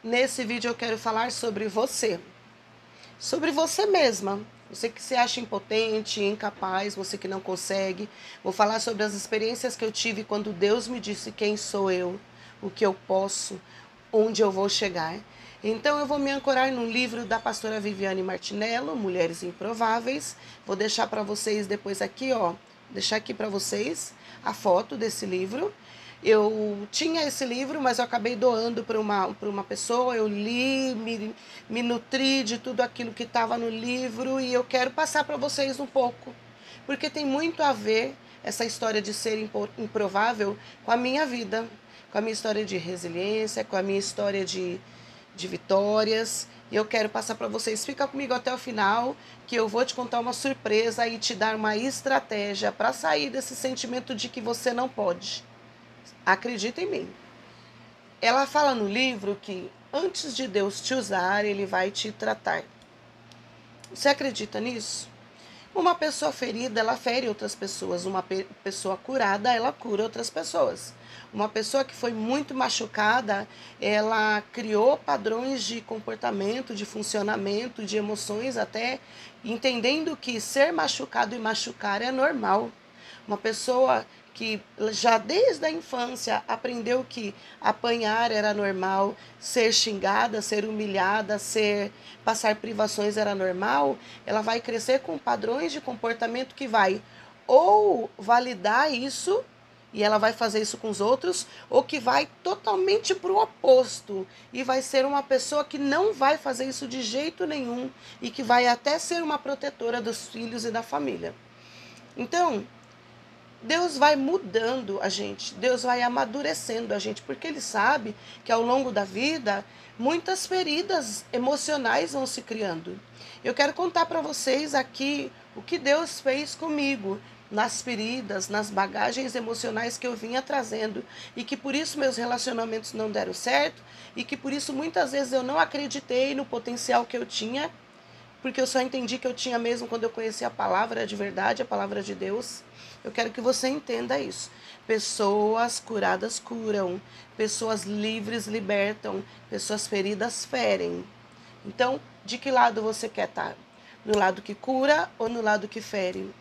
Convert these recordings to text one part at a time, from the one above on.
Nesse vídeo eu quero falar sobre você mesma. Você que se acha impotente, incapaz, você que não consegue. Vou falar sobre as experiências que eu tive quando Deus me disse quem sou eu, o que eu posso, onde eu vou chegar. Então eu vou me ancorar no livro da pastora Viviane Martinello, Mulheres Improváveis. Vou deixar para vocês depois aqui, deixar aqui para vocês a foto desse livro. Eu tinha esse livro, mas eu acabei doando para uma pessoa. Eu li, me nutri de tudo aquilo que estava no livro e eu quero passar para vocês um pouco, porque tem muito a ver essa história de ser improvável com a minha vida, com a minha história de resiliência, com a minha história de vitórias. E eu quero passar para vocês. Fica comigo até o final, que eu vou te contar uma surpresa e te dar uma estratégia para sair desse sentimento de que você não pode. Acredita em mim. Ela fala no livro que antes de Deus te usar, Ele vai te tratar. Você acredita nisso? Uma pessoa ferida, ela fere outras pessoas. Uma pessoa curada, ela cura outras pessoas. Uma pessoa que foi muito machucada, ela criou padrões de comportamento, de funcionamento, de emoções, até entendendo que ser machucado e machucar é normal. Uma pessoa que já desde a infância aprendeu que apanhar era normal, ser xingada, ser humilhada, passar privações era normal, ela vai crescer com padrões de comportamento que vai ou validar isso, e ela vai fazer isso com os outros, ou que vai totalmente para o oposto e vai ser uma pessoa que não vai fazer isso de jeito nenhum e que vai até ser uma protetora dos filhos e da família. Então, Deus vai mudando a gente, Deus vai amadurecendo a gente, porque Ele sabe que ao longo da vida, muitas feridas emocionais vão se criando. Eu quero contar para vocês aqui o que Deus fez comigo, nas feridas, nas bagagens emocionais que eu vinha trazendo, e que por isso meus relacionamentos não deram certo, e que por isso muitas vezes eu não acreditei no potencial que eu tinha, porque eu só entendi que eu tinha mesmo quando eu conheci a palavra de verdade, a palavra de Deus. Eu quero que você entenda isso. Pessoas curadas curam, pessoas livres libertam, pessoas feridas ferem. Então, de que lado você quer estar? No lado que cura ou no lado que fere?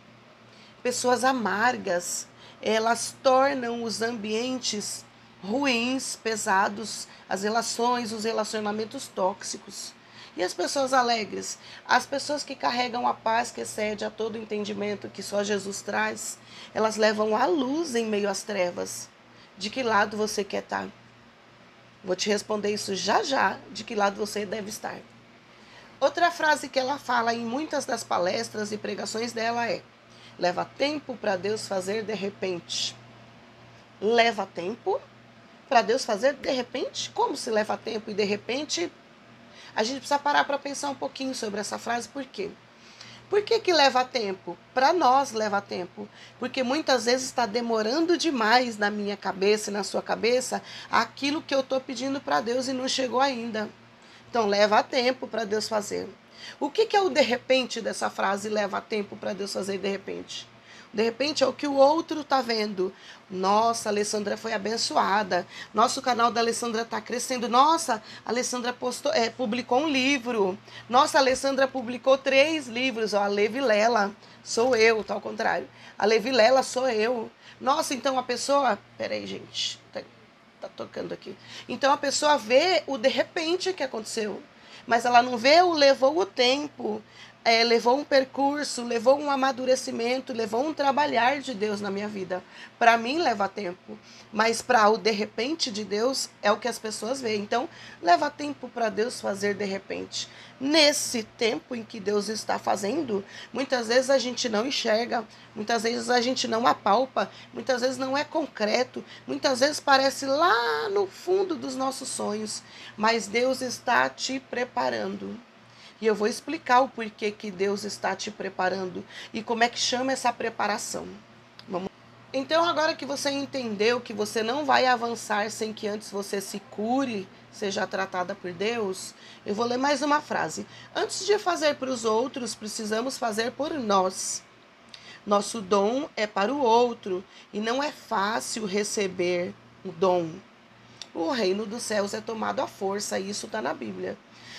Pessoas amargas, elas tornam os ambientes ruins, pesados, as relações, os relacionamentos tóxicos. E as pessoas alegres? As pessoas que carregam a paz que excede a todo entendimento que só Jesus traz, elas levam a luz em meio às trevas. De que lado você quer estar? Vou te responder isso já já, de que lado você deve estar. Outra frase que ela fala em muitas das palestras e pregações dela é: leva tempo para Deus fazer de repente. Leva tempo para Deus fazer de repente? Como se leva tempo e de repente? A gente precisa parar para pensar um pouquinho sobre essa frase, por quê? Por que leva tempo? Para nós leva tempo. Porque muitas vezes está demorando demais na minha cabeça e na sua cabeça aquilo que eu estou pedindo para Deus e não chegou ainda. Então leva tempo para Deus fazer. O que é o de repente dessa frase, leva tempo para Deus fazer de repente? De repente é o que o outro está vendo. Nossa, a Alessandra foi abençoada. Nosso canal da Alessandra está crescendo. Nossa, a Alessandra publicou um livro. Nossa, a Alessandra publicou 3 livros. A Levilela sou eu, tá ao contrário. A Levilela sou eu. Nossa, então a pessoa... Peraí, gente. Tá tocando aqui. Então a pessoa vê o de repente que aconteceu. Mas ela não vê o levou o tempo, levou um percurso, levou um amadurecimento, levou um trabalhar de Deus na minha vida. Para mim leva tempo, mas para o de repente de Deus é o que as pessoas veem. Então leva tempo para Deus fazer de repente. Nesse tempo em que Deus está fazendo, muitas vezes a gente não enxerga, muitas vezes a gente não apalpa, muitas vezes não é concreto, muitas vezes parece lá no fundo dos nossos sonhos, mas Deus está te preparando. E eu vou explicar o porquê que Deus está te preparando e como é que chama essa preparação. Então, agora que você entendeu que você não vai avançar sem que antes você se cure, seja tratada por Deus, eu vou ler mais uma frase. Antes de fazer para os outros, precisamos fazer por nós. Nosso dom é para o outro e não é fácil receber o dom. o reino dos céus é tomado à força, e isso está na Bíblia.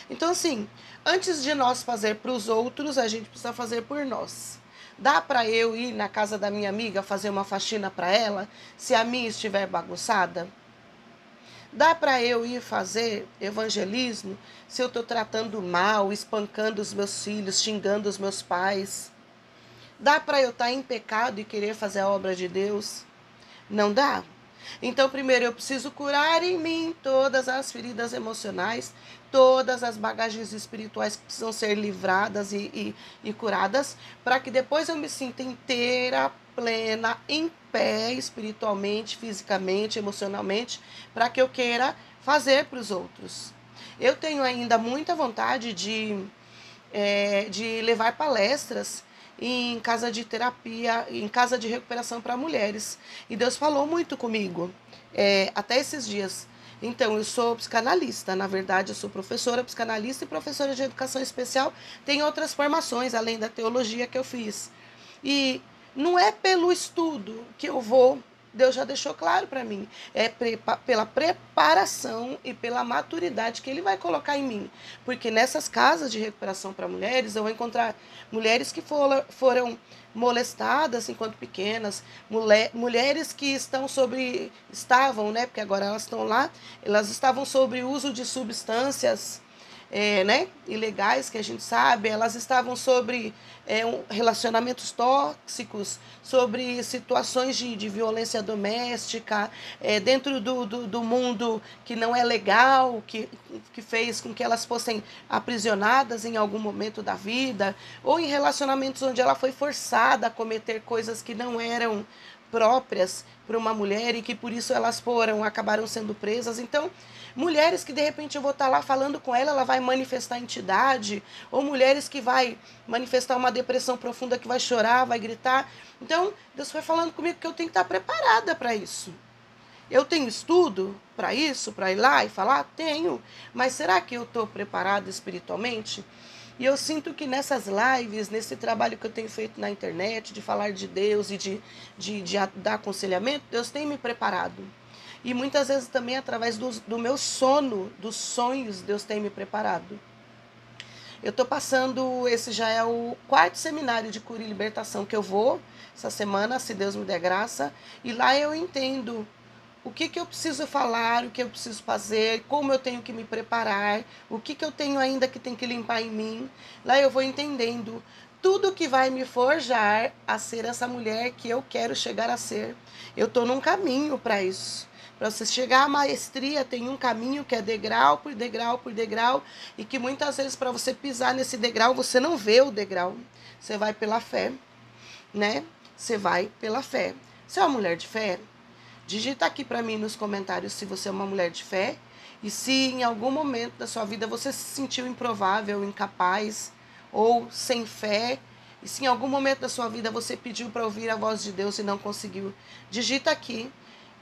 Então, assim, antes de nós fazer para os outros, a gente precisa fazer por nós. Dá para eu ir na casa da minha amiga fazer uma faxina para ela, se a minha estiver bagunçada? Dá para eu ir fazer evangelismo se eu estou tratando mal, espancando os meus filhos, xingando os meus pais? Dá para eu estar em pecado e querer fazer a obra de Deus? Não dá. Então, primeiro, eu preciso curar em mim todas as feridas emocionais, todas as bagagens espirituais que precisam ser livradas e curadas, para que depois eu me sinta inteira, plena, em pé, espiritualmente, fisicamente, emocionalmente, para que eu queira fazer para os outros. Eu tenho ainda muita vontade de levar palestras em casa de terapia, em casa de recuperação para mulheres. E Deus falou muito comigo, até esses dias. Então, eu sou psicanalista, na verdade, eu sou professora psicanalista e professora de educação especial. Tem outras formações, além da teologia que eu fiz. E não é pelo estudo que eu vou, Deus já deixou claro para mim, pela preparação e pela maturidade que Ele vai colocar em mim. Porque nessas casas de recuperação para mulheres, eu vou encontrar mulheres que foram molestadas enquanto pequenas, mulheres que estavam, né, porque agora elas estão lá, elas estavam sobre o uso de substâncias ilegais, que a gente sabe, elas estavam sobre relacionamentos tóxicos, sobre situações de violência doméstica, dentro do mundo que não é legal, que fez com que elas fossem aprisionadas em algum momento da vida, ou em relacionamentos onde ela foi forçada a cometer coisas que não eram próprias para uma mulher e que por isso elas acabaram sendo presas. Então, mulheres que de repente eu vou estar lá falando com ela vai manifestar entidade, ou mulheres que vai manifestar uma depressão profunda, que vai chorar, vai gritar. Então, Deus foi falando comigo que eu tenho que estar preparada para isso. Eu tenho estudo para isso, para ir lá e falar? Tenho, mas será que eu estou preparada espiritualmente? E eu sinto que nessas lives, nesse trabalho que eu tenho feito na internet, de falar de Deus e de dar aconselhamento, Deus tem me preparado. E muitas vezes também através do meu sono, dos sonhos, Deus tem me preparado. Eu estou passando, esse já é o 4º seminário de cura e libertação que eu vou essa semana, se Deus me der graça. E lá eu entendo o que eu preciso falar, o que eu preciso fazer, como eu tenho que me preparar, o que eu tenho ainda que tem que limpar em mim. Lá eu vou entendendo tudo que vai me forjar a ser essa mulher que eu quero chegar a ser. Eu estou num caminho para isso. Para você chegar à maestria, tem um caminho que é degrau por degrau por degrau, e que muitas vezes para você pisar nesse degrau, você não vê o degrau. Você vai pela fé, né? Você vai pela fé. Você é uma mulher de fé? Digita aqui para mim nos comentários se você é uma mulher de fé e se em algum momento da sua vida você se sentiu improvável, incapaz ou sem fé. E se em algum momento da sua vida você pediu para ouvir a voz de Deus e não conseguiu. Digita aqui,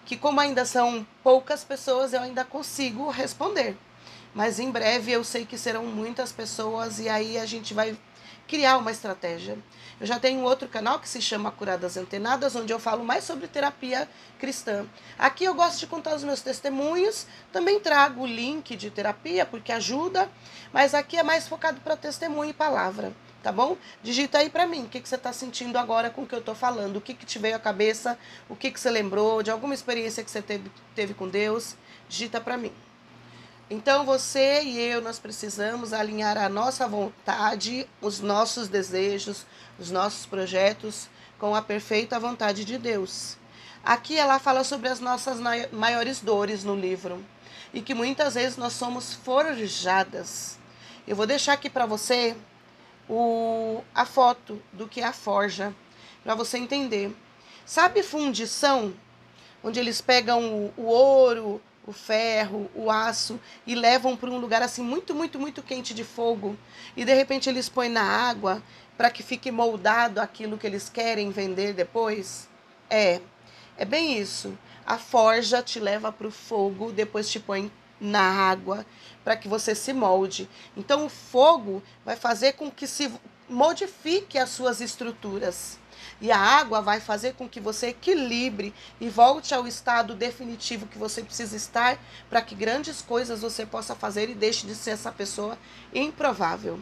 que como ainda são poucas pessoas, eu ainda consigo responder. Mas em breve eu sei que serão muitas pessoas e aí a gente vai criar uma estratégia. Eu já tenho outro canal que se chama Curadas Antenadas, onde eu falo mais sobre terapia cristã. Aqui eu gosto de contar os meus testemunhos, também trago o link de terapia, porque ajuda, mas aqui é mais focado para testemunho e palavra, tá bom? Digita aí para mim, o que você está sentindo agora com o que eu estou falando, o que te veio à cabeça, o que você lembrou, de alguma experiência que você teve com Deus, digita para mim. Então, você e eu, nós precisamos alinhar a nossa vontade, os nossos desejos, os nossos projetos com a perfeita vontade de Deus. Aqui ela fala sobre as nossas maiores dores no livro e que muitas vezes nós somos forjadas. Eu vou deixar aqui para você a foto do que é a forja, para você entender. Sabe fundição? Onde eles pegam o ouro, o ferro, o aço e levam para um lugar assim muito, muito, muito quente de fogo e de repente eles põem na água para que fique moldado aquilo que eles querem vender depois? É bem isso. A forja te leva para o fogo, depois te põe na água para que você se molde. Então o fogo vai fazer com que modifique as suas estruturas. E a água vai fazer com que você equilibre e volte ao estado definitivo que você precisa estar para que grandes coisas você possa fazer e deixe de ser essa pessoa improvável.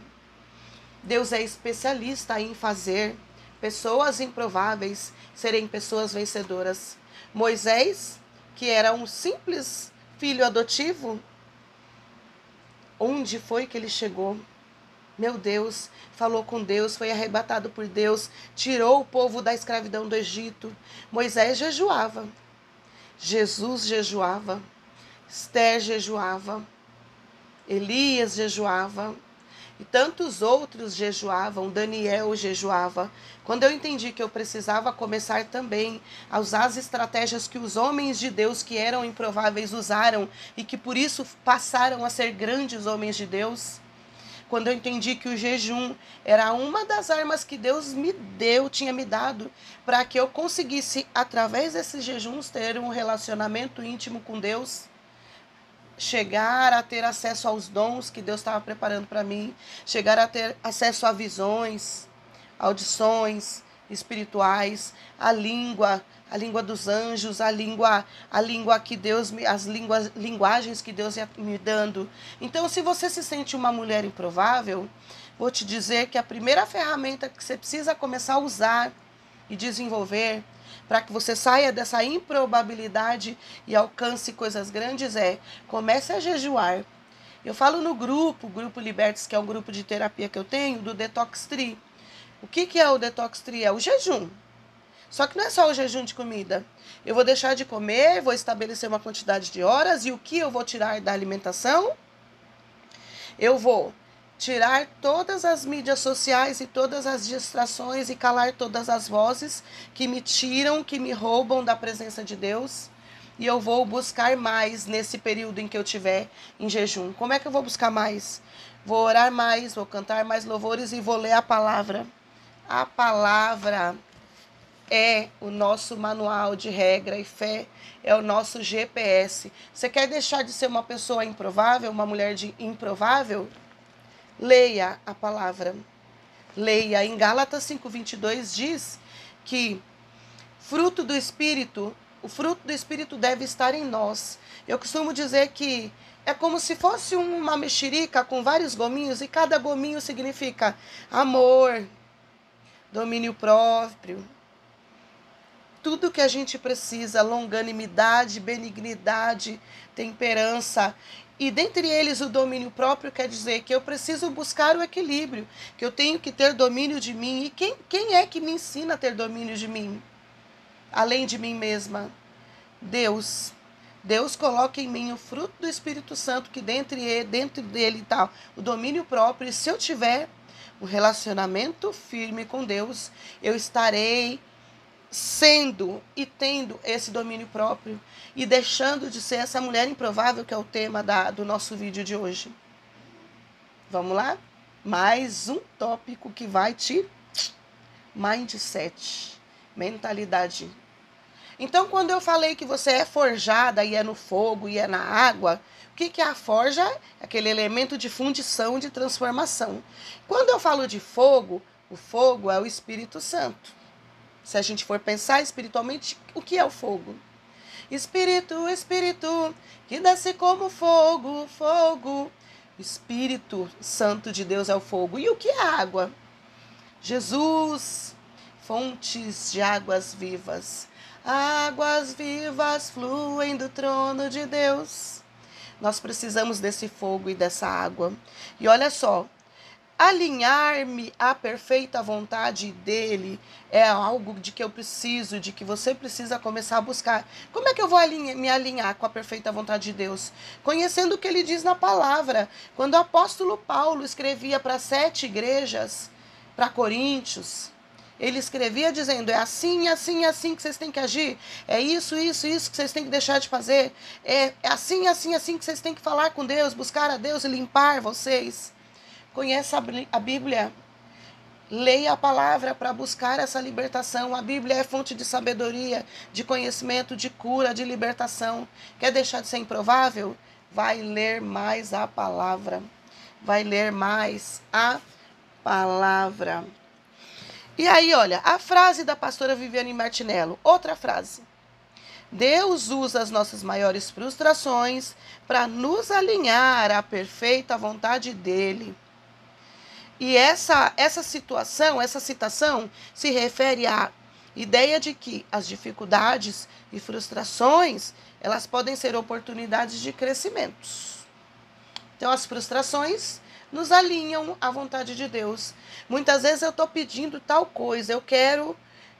Deus é especialista em fazer pessoas improváveis serem pessoas vencedoras. Moisés, que era um simples filho adotivo, onde foi que ele chegou? Meu Deus, falou com Deus, foi arrebatado por Deus, tirou o povo da escravidão do Egito. Moisés jejuava, Jesus jejuava, Esther jejuava, Elias jejuava e tantos outros jejuavam, Daniel jejuava. Quando eu entendi que eu precisava começar também a usar as estratégias que os homens de Deus que eram improváveis usaram e que por isso passaram a ser grandes homens de Deus, quando eu entendi que o jejum era uma das armas que Deus me deu, tinha me dado, para que eu conseguisse, através desses jejuns, ter um relacionamento íntimo com Deus, chegar a ter acesso aos dons que Deus estava preparando para mim, chegar a ter acesso a visões, audições espirituais, a língua dos anjos, a língua que Deus as linguagens que Deus ia me dando. Então, se você se sente uma mulher improvável, vou te dizer que a primeira ferramenta que você precisa começar a usar e desenvolver para que você saia dessa improbabilidade e alcance coisas grandes comece a jejuar. Eu falo no grupo Libertes, que é um grupo de terapia que eu tenho, do Detox Tree. O que é o Detox Tree? É o jejum. Só que não é só o jejum de comida. Eu vou deixar de comer, vou estabelecer uma quantidade de horas, e o que eu vou tirar da alimentação? Eu vou tirar todas as mídias sociais e todas as distrações e calar todas as vozes que me tiram, que me roubam da presença de Deus. E eu vou buscar mais nesse período em que eu estiver em jejum. Como é que eu vou buscar mais? Vou orar mais, vou cantar mais louvores e vou ler a palavra. A palavra é o nosso manual de regra e fé, é o nosso GPS. Você quer deixar de ser uma pessoa improvável, uma mulher improvável? Leia a palavra. Leia. Em Gálatas 5:22 diz que o fruto do Espírito deve estar em nós. Eu costumo dizer que é como se fosse uma mexerica com vários gominhos e cada gominho significa amor, domínio próprio, tudo que a gente precisa, longanimidade, benignidade, temperança. E dentre eles o domínio próprio quer dizer que eu preciso buscar o equilíbrio, que eu tenho que ter domínio de mim. E quem é que me ensina a ter domínio de mim? Além de mim mesma, Deus. Deus coloca em mim o fruto do Espírito Santo, que dentro dele está o domínio próprio. E se eu tiver um relacionamento firme com Deus, eu estarei sendo e tendo esse domínio próprio e deixando de ser essa mulher improvável, que é o tema do nosso vídeo de hoje. Vamos lá? Mais um tópico que vai te... mindset, mentalidade. Então, quando eu falei que você é forjada e é no fogo e é na água, o que é a forja? Aquele elemento de fundição, de transformação. Quando eu falo de fogo, o fogo é o Espírito Santo. Se a gente for pensar espiritualmente, o que é o fogo? Espírito, Espírito, que desce como fogo, fogo. O Espírito Santo de Deus é o fogo. E o que é a água? Jesus, fontes de águas vivas. Águas vivas fluem do trono de Deus. Nós precisamos desse fogo e dessa água. E olha só, alinhar-me à perfeita vontade dele é algo de que eu preciso, de que você precisa começar a buscar. Como é que eu vou me alinhar com a perfeita vontade de Deus? Conhecendo o que ele diz na palavra. Quando o apóstolo Paulo escrevia para 7 igrejas, para Coríntios, ele escrevia dizendo, é assim, assim, assim que vocês têm que agir. É isso, isso, isso que vocês têm que deixar de fazer. É assim, assim, assim que vocês têm que falar com Deus, buscar a Deus e limpar vocês. Conheça a Bíblia. Leia a palavra para buscar essa libertação. A Bíblia é fonte de sabedoria, de conhecimento, de cura, de libertação. Quer deixar de ser improvável? Vai ler mais a palavra. Vai ler mais palavra. E aí, olha, a frase da pastora Viviane Martinello, outra frase. Deus usa as nossas maiores frustrações para nos alinhar à perfeita vontade dele. E essa citação se refere à ideia de que as dificuldades e frustrações, elas podem ser oportunidades de crescimentos. Então, as frustrações nos alinham à vontade de Deus. Muitas vezes eu estou pedindo tal coisa, eu quero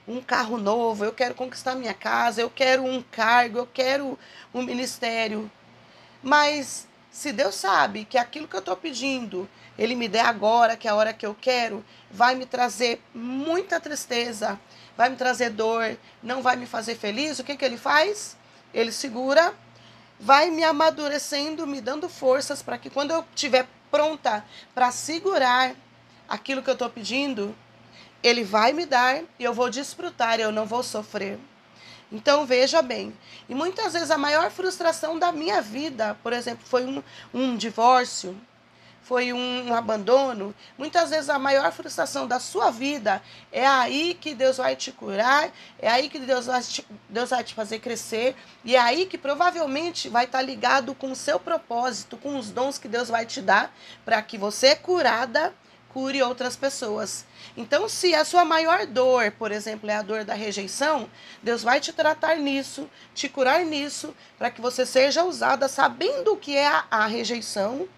um carro novo, eu quero conquistar minha casa, eu quero um cargo, eu quero um ministério. Mas se Deus sabe que aquilo que eu estou pedindo, Ele me der agora, que é a hora que eu quero, vai me trazer muita tristeza, vai me trazer dor, não vai me fazer feliz, o que Ele faz? Ele segura, vai me amadurecendo, me dando forças para que quando eu estiver pronta para segurar aquilo que eu estou pedindo, Ele vai me dar e eu vou desfrutar, eu não vou sofrer. Então, veja bem, e muitas vezes a maior frustração da minha vida, por exemplo, foi um divórcio, foi um abandono. Muitas vezes a maior frustração da sua vida é aí que Deus vai te curar, é aí que Deus vai te fazer crescer, e é aí que provavelmente vai estar ligado com o seu propósito, com os dons que Deus vai te dar, para que você, curada, cure outras pessoas. Então, se a sua maior dor, por exemplo, é a dor da rejeição, Deus vai te tratar nisso, te curar nisso, para que você seja usada sabendo o que é a rejeição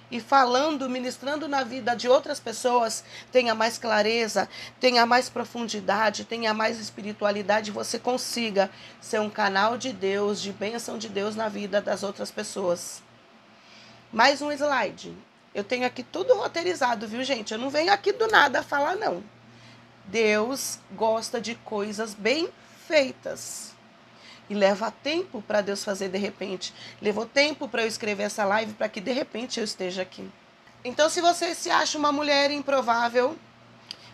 e falando, ministrando na vida de outras pessoas, tenha mais clareza, tenha mais profundidade, tenha mais espiritualidade, você consiga ser um canal de Deus, de bênção de Deus na vida das outras pessoas. Mais um slide. Eu tenho aqui tudo roteirizado, viu, gente? Eu não venho aqui do nada falar, não. Deus gosta de coisas bem feitas. E leva tempo para Deus fazer de repente. Levou tempo para eu escrever essa live para que de repente eu esteja aqui. Então, se você se acha uma mulher improvável,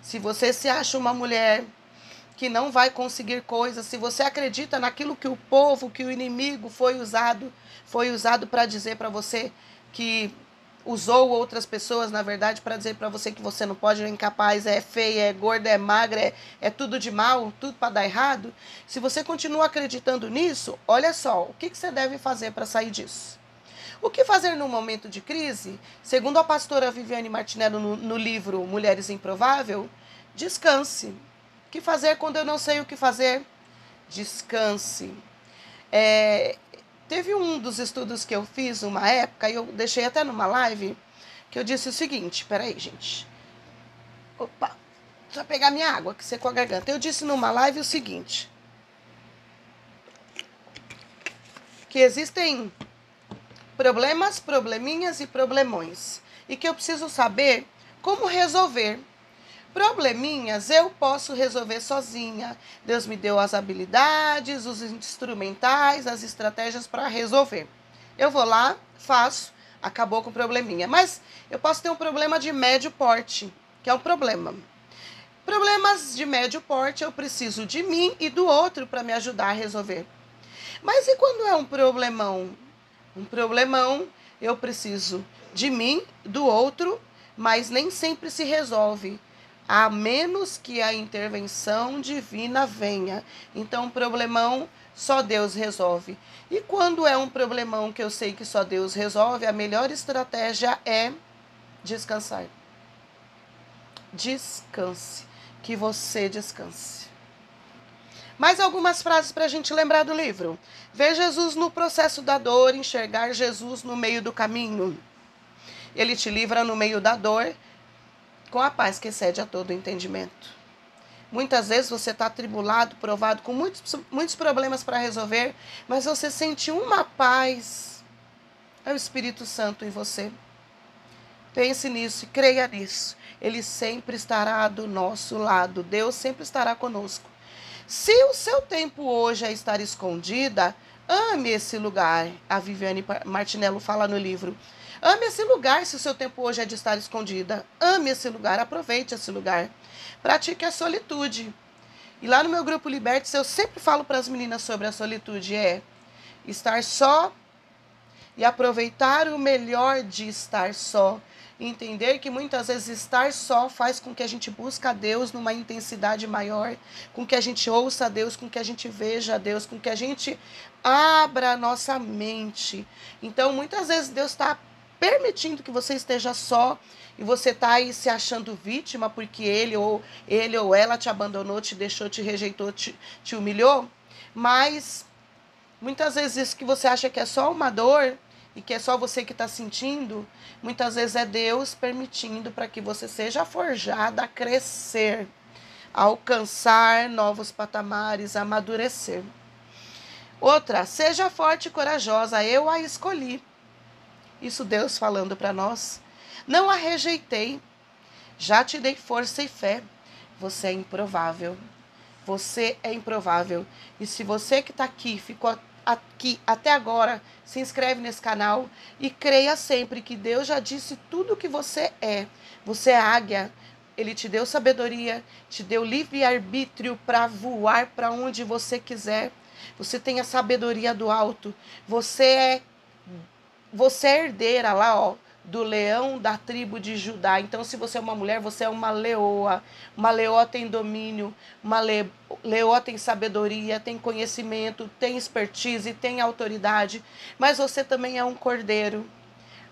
se você se acha uma mulher que não vai conseguir coisas, se você acredita naquilo que o povo, que o inimigo foi usado para dizer para você que usou outras pessoas, na verdade, para dizer para você que você não pode, é incapaz, é feia, é gorda, é magra, é tudo de mal, tudo para dar errado. Se você continua acreditando nisso, olha só, o que você deve fazer para sair disso? O que fazer num momento de crise? Segundo a pastora Viviane Martinello no livro Mulheres Improvável, descanse. O que fazer quando eu não sei o que fazer? Descanse. Teve um dos estudos que eu fiz uma época, e eu deixei até numa live, que eu disse o seguinte, peraí, gente. Opa, deixa eu pegar minha água, que secou a garganta. Eu disse numa live o seguinte, que existem problemas, probleminhas e problemões, e que eu preciso saber como resolver. Probleminhas eu posso resolver sozinha. Deus me deu as habilidades, os instrumentais, as estratégias para resolver. Eu vou lá, faço, acabou com o probleminha. Mas eu posso ter um problema de médio porte, que é um problema. Problemas de médio porte eu preciso de mim e do outro para me ajudar a resolver. Mas e quando é um problemão? Um problemão eu preciso de mim, do outro, mas nem sempre se resolve, a menos que a intervenção divina venha. Então, um problemão só Deus resolve. E quando é um problemão que eu sei que só Deus resolve, a melhor estratégia é descansar. Descanse. Que você descanse. Mais algumas frases para a gente lembrar do livro. Ver Jesus no processo da dor, enxergar Jesus no meio do caminho. Ele te livra no meio da dor, com a paz que excede a todo entendimento. Muitas vezes você está atribulado, provado, com muitos problemas para resolver, mas você sente uma paz. É o Espírito Santo em você. Pense nisso e creia nisso. Ele sempre estará do nosso lado. Deus sempre estará conosco. Se o seu tempo hoje é estar escondida, ame esse lugar. A Viviane Martinello fala no livro. Ame esse lugar se o seu tempo hoje é de estar escondida. Ame esse lugar, aproveite esse lugar. Pratique a solitude. E lá no meu grupo Liberte-se, eu sempre falo para as meninas sobre a solitude. É estar só e aproveitar o melhor de estar só. Entender que muitas vezes estar só faz com que a gente busque a Deus numa intensidade maior, com que a gente ouça a Deus, com que a gente veja a Deus, com que a gente abra a nossa mente. Então, muitas vezes Deus está permitindo que você esteja só e você está aí se achando vítima porque ele ou ela te abandonou, te deixou, te rejeitou, te humilhou. Mas muitas vezes isso que você acha que é só uma dor e que é só você que está sentindo, muitas vezes é Deus permitindo para que você seja forjada a crescer, a alcançar novos patamares, a amadurecer. Outra, seja forte e corajosa, eu a escolhi. Isso Deus falando para nós. Não a rejeitei, já te dei força e fé. Você é improvável. Você é improvável. E se você que está aqui, ficou aqui até agora, se inscreve nesse canal e creia sempre que Deus já disse tudo o que você é. Você é águia. Ele te deu sabedoria, te deu livre-arbítrio para voar para onde você quiser. Você tem a sabedoria do alto. Você é herdeira lá, ó, do leão da tribo de Judá. Então, se você é uma mulher, você é uma leoa. Uma leoa tem domínio, uma leoa tem sabedoria, tem conhecimento, tem expertise, tem autoridade. Mas você também é um cordeiro.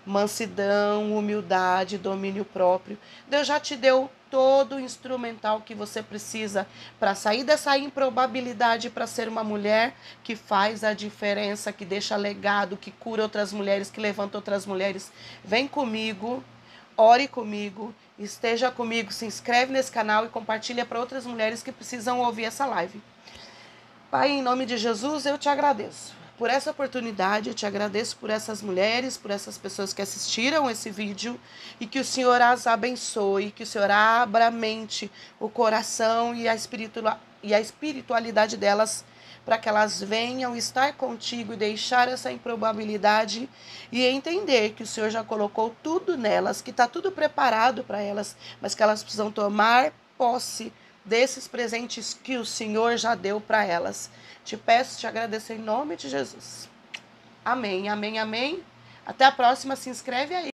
Mansidão, humildade, domínio próprio. Deus já te deu todo o instrumental que você precisa para sair dessa improbabilidade, para ser uma mulher que faz a diferença, que deixa legado, que cura outras mulheres, que levanta outras mulheres. Vem comigo, ore comigo, esteja comigo, se inscreve nesse canal e compartilha para outras mulheres que precisam ouvir essa live. Pai, em nome de Jesus, eu te agradeço por essa oportunidade, eu te agradeço por essas mulheres, por essas pessoas que assistiram esse vídeo e que o Senhor as abençoe, que o Senhor abra a mente, o coração e a espiritualidade delas para que elas venham estar contigo e deixar essa improbabilidade e entender que o Senhor já colocou tudo nelas, que está tudo preparado para elas, mas que elas precisam tomar posse desses presentes que o Senhor já deu para elas. Te peço, te agradeço em nome de Jesus. Amém, amém, amém. Até a próxima, se inscreve aí.